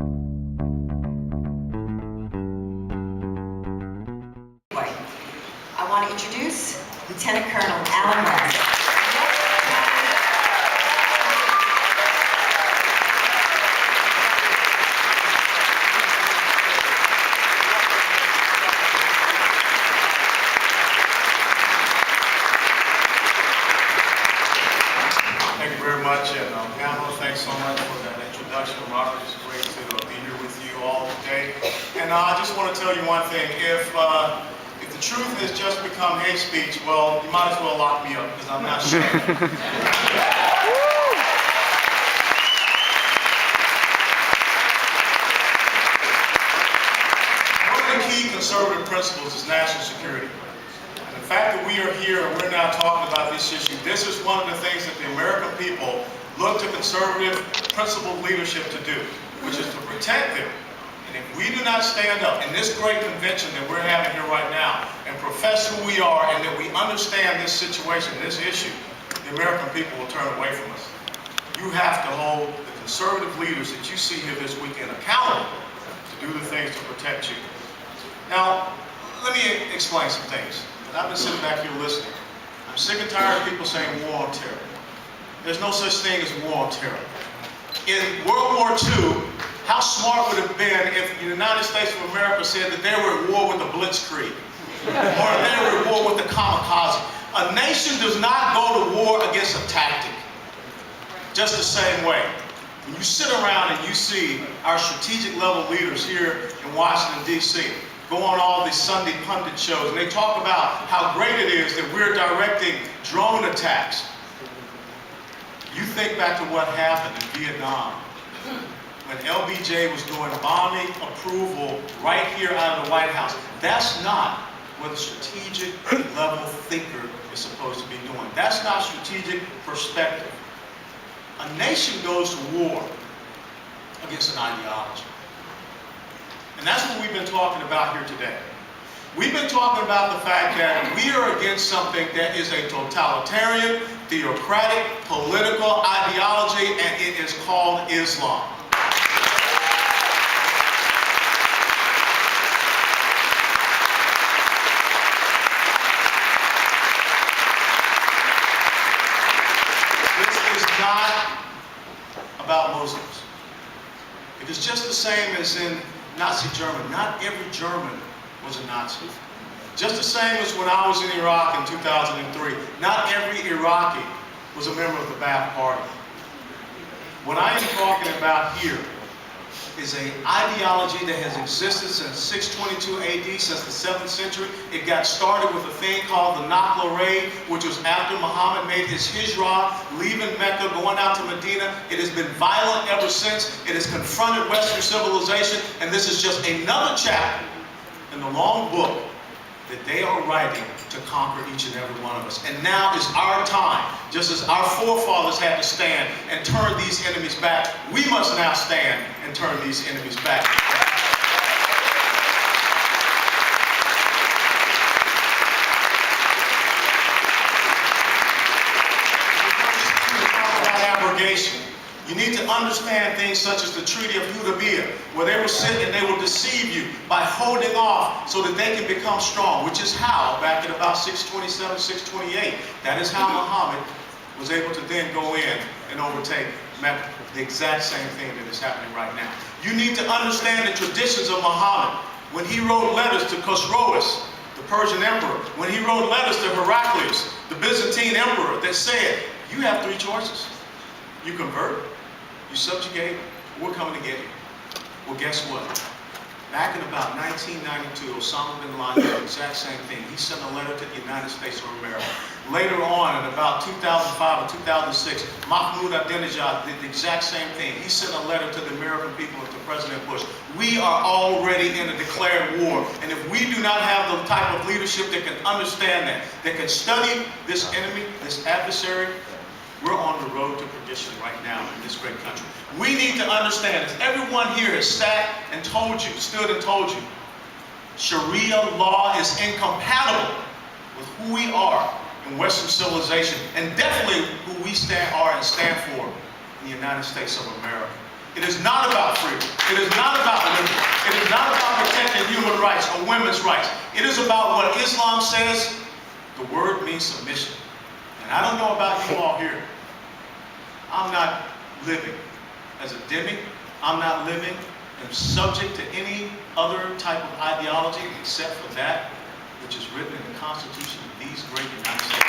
I want to introduce Lieutenant Colonel Alan Ross. Thank you very much, and Pamela, thanks so much for that introduction. Robert, it's great to be here with you all today. And I just want to tell you one thing. If the truth has just become hate speech, well, you might as well lock me up, because I'm not sure. One of the key conservative principles is national security. And the fact that we are here and we're now talking about this issue, this is one of the things that the American people look to conservative, principled leadership to do, which is to protect them. And if we do not stand up in this great convention that we're having here right now and profess who we are and that we understand this situation, this issue, the American people will turn away from us. You have to hold the conservative leaders that you see here this weekend accountable to do the things to protect you. Now, let me explain some things. I've been sitting back here listening. I'm sick and tired of people saying war on terror. There's no such thing as war on terror. In World War II, how smart would it have been if the United States of America said that they were at war with the Blitzkrieg, or they were at war with the kamikaze? A nation does not go to war against a tactic. Just the same way. When you sit around and you see our strategic level leaders here in Washington, D.C., go on all these Sunday pundit shows, and they talk about how great it is that we're directing drone attacks. You think back to what happened in Vietnam, when LBJ was doing bombing approval right here out of the White House. That's not what a strategic level thinker is supposed to be doing. That's not strategic perspective. A nation goes to war against an ideology. And that's what we've been talking about here today. We've been talking about the fact that we are against something that is a totalitarian, theocratic, political ideology, and it is called Islam. This is not about Muslims. It is just the same as in Nazi Germany. Not every German was a Nazi. Just the same as when I was in Iraq in 2003. Not every Iraqi was a member of the Ba'ath Party. What I am talking about here is an ideology that has existed since 622 AD, since the 7th century. It got started with a thing called the Nakba Raid, which was after Muhammad made his hijrah, leaving Mecca, going out to Medina. It has been violent ever since. It has confronted Western civilization, and this is just another chapter in the long book that they are writing to conquer each and every one of us. And now is our time, just as our forefathers had to stand and turn these enemies back, we must now stand and turn these enemies back. Abrogation. You need to understand things such as the Treaty of Hudaybiyah, where they will sit and they will deceive you by holding off so that they can become strong, which is how, back in about 627, 628, that is how Muhammad was able to then go in and overtake Mecca. The exact same thing that is happening right now. You need to understand the traditions of Muhammad. When he wrote letters to Horowitz, the Persian emperor, when he wrote letters to Heraclius, the Byzantine emperor, that said, you have three choices. You convert, you subjugate, we're coming to get you. Well, guess what? Back in about 1992, Osama bin Laden did the exact same thing. He sent a letter to the United States of America. Later on, in about 2005 or 2006, Mahmoud Ahmadinejad did the exact same thing. He sent a letter to the American people and to President Bush. We are already in a declared war. And if we do not have the type of leadership that can understand that can study this enemy, this adversary, we're on the road to perdition right now in this great country. We need to understand this. Everyone here has sat and told you, stood and told you, Sharia law is incompatible with who we are in Western civilization, and definitely who we are and stand for in the United States of America. It is not about freedom. It is women's rights. It is about what Islam says. The word means submission. And I don't know about you all here. I'm not living as a dhimmi. I'm not living and subject to any other type of ideology except for that which is written in the Constitution of these great United States.